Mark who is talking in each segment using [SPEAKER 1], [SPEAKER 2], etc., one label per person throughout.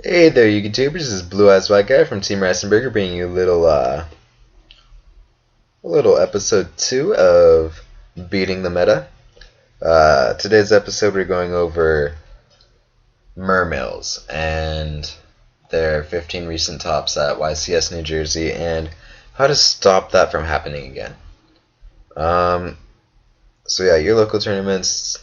[SPEAKER 1] Hey there, you YouTubers. This is Blue Eyes White Guy from Team Risenberger, bringing you a little episode 2 of Beating the Meta. Today's episode, we're going over Mermails and their 15 recent tops at YCS New Jersey and how to stop that from happening again. So yeah, your local tournaments,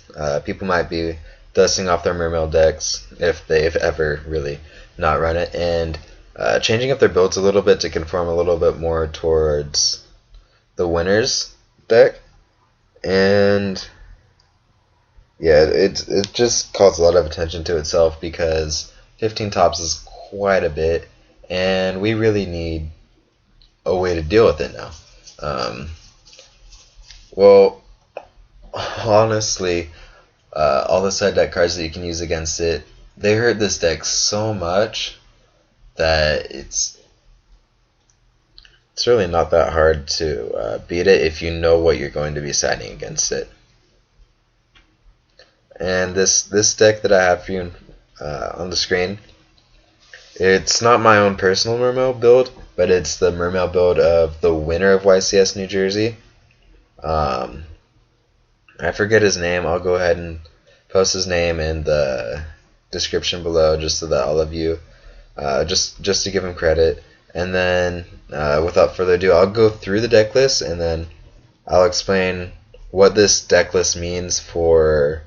[SPEAKER 1] people might be dusting off their Mermail decks if they've ever really not run it, and changing up their builds a little bit to conform a little bit more towards the winner's deck. And yeah, it just calls a lot of attention to itself because 15 tops is quite a bit, and we really need a way to deal with it now. Well, honestly, all the side deck cards that you can use against it, they hurt this deck so much that it's really not that hard to beat it if you know what you're going to be siding against it. And this deck that I have for you on the screen, it's not my own personal Mermail build, but it's the Mermail build of the winner of YCS New Jersey. I forget his name. I'll go ahead and post his name in the description below just so that all of you, just to give him credit. And then, without further ado, I'll go through the deck list and then I'll explain what this deck list means for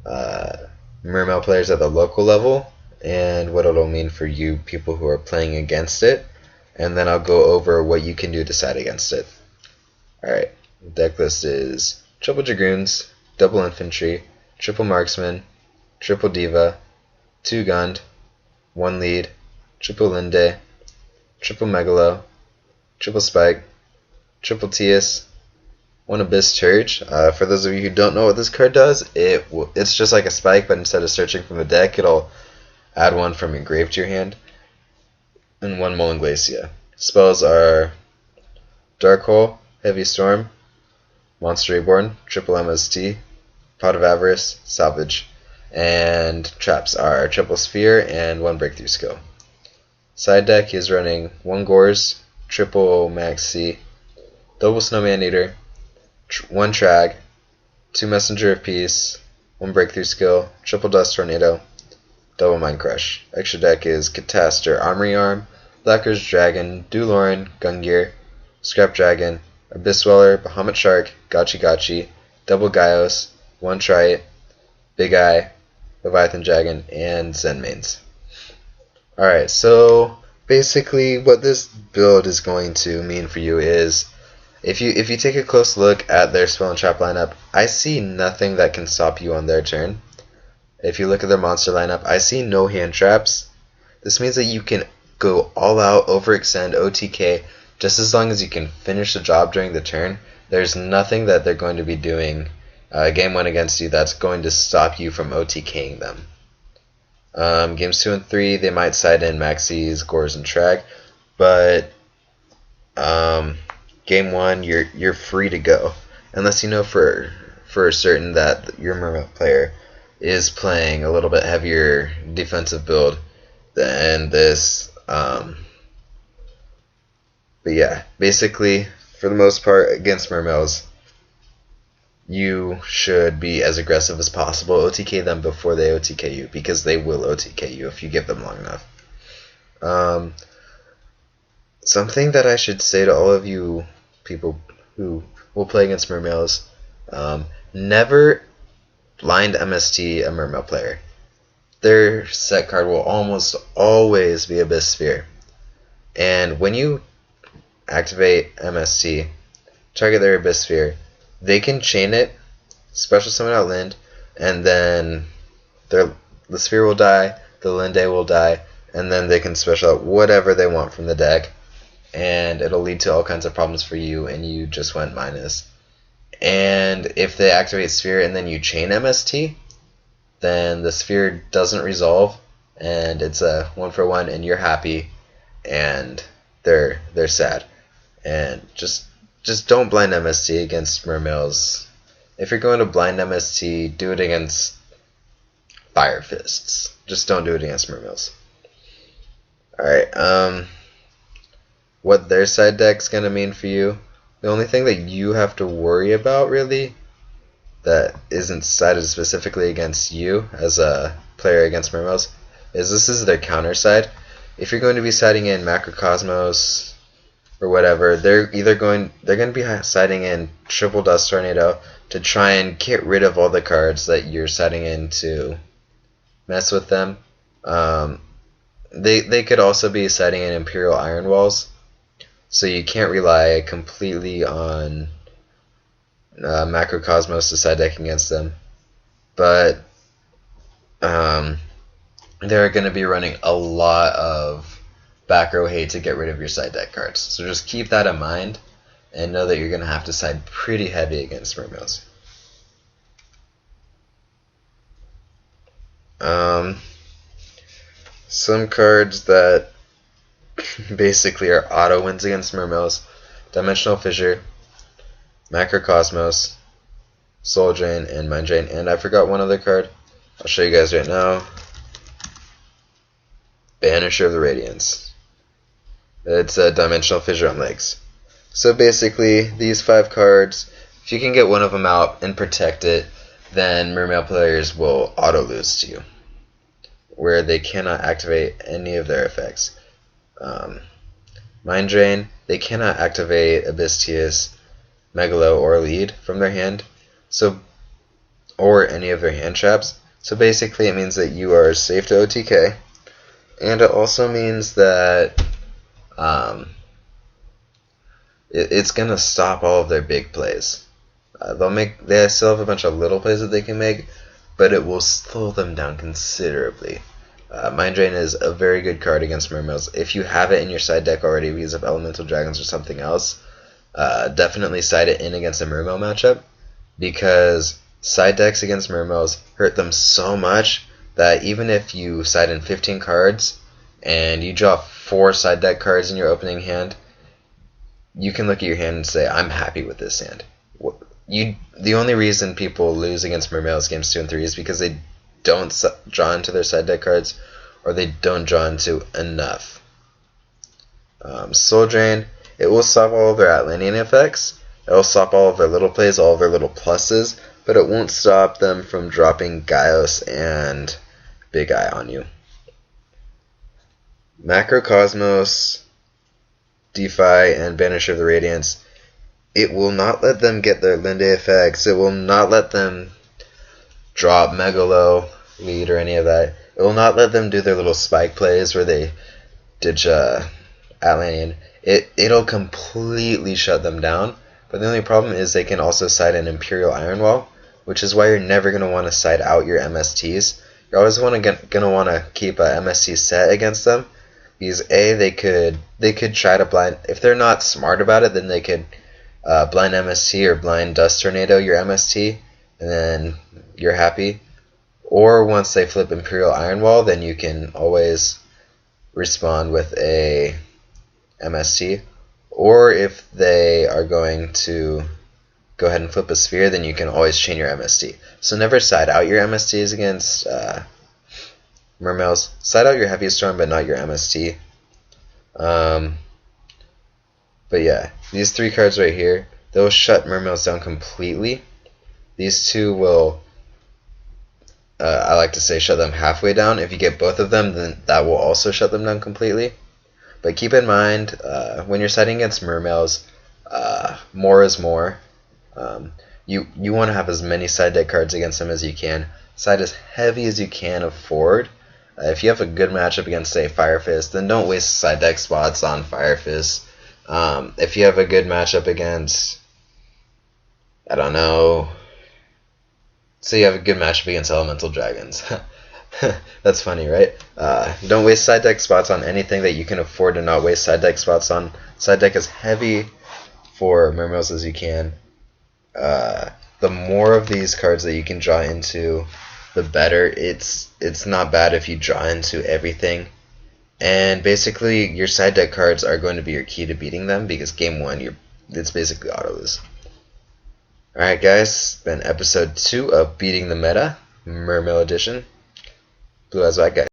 [SPEAKER 1] Mermail players at the local level and what it'll mean for you people who are playing against it. And then I'll go over what you can do to side against it. Alright, the deck list is triple Dragoons, double Infantry, triple Marksman, triple Diva, 2 Gund, 1 Lead, triple Linde, triple Megalo, triple Spike, triple Tias, 1 Abyss Church. For those of you who don't know what this card does, it's just like a Spike, but instead of searching from the deck, it'll add 1 from your grave to your hand, and 1 Mullen Glacia. Spells are Dark Hole, Heavy Storm, Monster Reborn, triple MST, Pot of Avarice, Salvage, and traps are triple Sphere and 1 Breakthrough Skill. Side deck is running 1 Gores, triple Max C, double Snowman Eater, 1 Trag, 2 Messenger of Peace, 1 Breakthrough Skill, triple Dust Tornado, double Mind Crush. Extra deck is Catastor Armory Arm, Blacker's Dragon, Duloran, Gungear, Scrap Dragon, Abyss Dweller, Bahamut Shark, Gachi Gachi, double Gaios, 1 Triate, Big Eye, Leviathan Dragon, and Zen Mains. Alright, so basically what this build is going to mean for you is if you take a close look at their spell and trap lineup, I see nothing that can stop you on their turn. If you look at their monster lineup, I see no hand traps. This means that you can go all out, overextend, OTK, just as long as you can finish the job during the turn. There's nothing that they're going to be doing game 1 against you that's going to stop you from OTKing them. Games 2 and 3, they might side in Maxis, Gores, and Trag, but game 1, you're free to go, unless you know for certain that your Mermail player is playing a little bit heavier defensive build than this. But yeah, basically, for the most part, against Mermails, you should be as aggressive as possible. OTK them before they OTK you, because they will OTK you if you give them long enough. Something that I should say to all of you people who will play against Mermails, never blind MST a Mermail player. Their set card will almost always be Abyss Sphere. And when you activate MST, target their Abyss Sphere, they can chain it, special summon out Lind, and then the Sphere will die, the Linde will die, and then they can special out whatever they want from the deck, and it'll lead to all kinds of problems for you, and you just went minus. And if they activate Sphere and then you chain MST, then the Sphere doesn't resolve, and it's a 1-for-1, and you're happy, and they're sad. And just don't blind MST against Mermails. If you're going to blind MST, do it against Fire Fists. Just don't do it against Mermails. Alright, what their side deck's gonna mean for you. The only thing that you have to worry about, really, that isn't sided specifically against you as a player against Mermails, is this is their counter side. If you're going to be siding in Macrocosmos or whatever, they're going to be siding in Triple Dust Tornado to try and get rid of all the cards that you're siding in to mess with them. They could also be siding in Imperial Iron Walls, so you can't rely completely on Macrocosmos to side deck against them. But they're going to be running a lot of back row hate to get rid of your side deck cards. So just keep that in mind and know that you're going to have to side pretty heavy against Mermails. Some cards that basically are auto wins against Mermails: Dimensional Fissure, Macrocosmos, Soul Drain, and Mind Drain. And I forgot one other card. I'll show you guys right now. Banisher of the Radiance. It's a Dimensional Fissure on legs. So basically, these 5 cards, if you can get one of them out and protect it, then Mermail players will auto lose to you, where they cannot activate any of their effects. Mind Drain, they cannot activate Abystius, Megalo, or Lead from their hand, or any of their hand traps. So basically it means that you are safe to OTK, and it also means that it's going to stop all of their big plays. They still have a bunch of little plays that they can make, but it will slow them down considerably. Mind Drain is a very good card against Mermails. If you have it in your side deck already because of Elemental Dragons or something else, definitely side it in against a Mermail matchup, because side decks against Mermails hurt them so much that even if you side in 15 cards and you draw 4 side deck cards in your opening hand, you can look at your hand and say, I'm happy with this hand. The only reason people lose against Mermails games 2 and 3 is because they don't draw into their side deck cards, or they don't draw into enough. Soul Drain, it will stop all of their Atlantean effects. It will stop all of their little plays, all of their little pluses, but it won't stop them from dropping Gaios and Big Eye on you. Macrocosmos, Defy, and Banisher of the Radiance, it will not let them get their Linde effects. It will not let them drop Megalo, Lead, or any of that. It will not let them do their little spike plays where they ditch Atlantean. It'll completely shut them down. But the only problem is they can also side an Imperial Iron Wall, which is why you're never going to want to side out your MSTs. You're always going to want to keep a MST set against them, because they could try to blind. If they're not smart about it, then they could blind MST or blind Dust Tornado your MST, and then you're happy. Or once they flip Imperial Iron Wall, then you can always respond with a MST. Or if they are going to go ahead and flip a Sphere, then you can always chain your MST. So never side out your MSTs against Mermails. Side out your Heavy Storm, but not your MST. But yeah, these 3 cards right here, they'll shut Mermails down completely. These 2 will, I like to say, shut them halfway down. If you get both of them, then that will also shut them down completely. But keep in mind, when you're siding against Mermails, more is more. You want to have as many side deck cards against them as you can. Side as heavy as you can afford. If you have a good matchup against, say, Fire Fist, then don't waste side deck spots on Fire Fist. If you have a good matchup against, I don't know, say you have a good matchup against Elemental Dragons. That's funny, right? Don't waste side deck spots on anything that you can afford to not waste side deck spots on. Side deck as heavy for Mermails as you can. The more of these cards that you can draw into, the better. It's not bad if you draw into everything. And basically, your side deck cards are going to be your key to beating them, because game 1, it's basically auto lose. Alright guys, been episode 2 of Beating the Meta, Mermail Edition. Blue Eyes White Guy.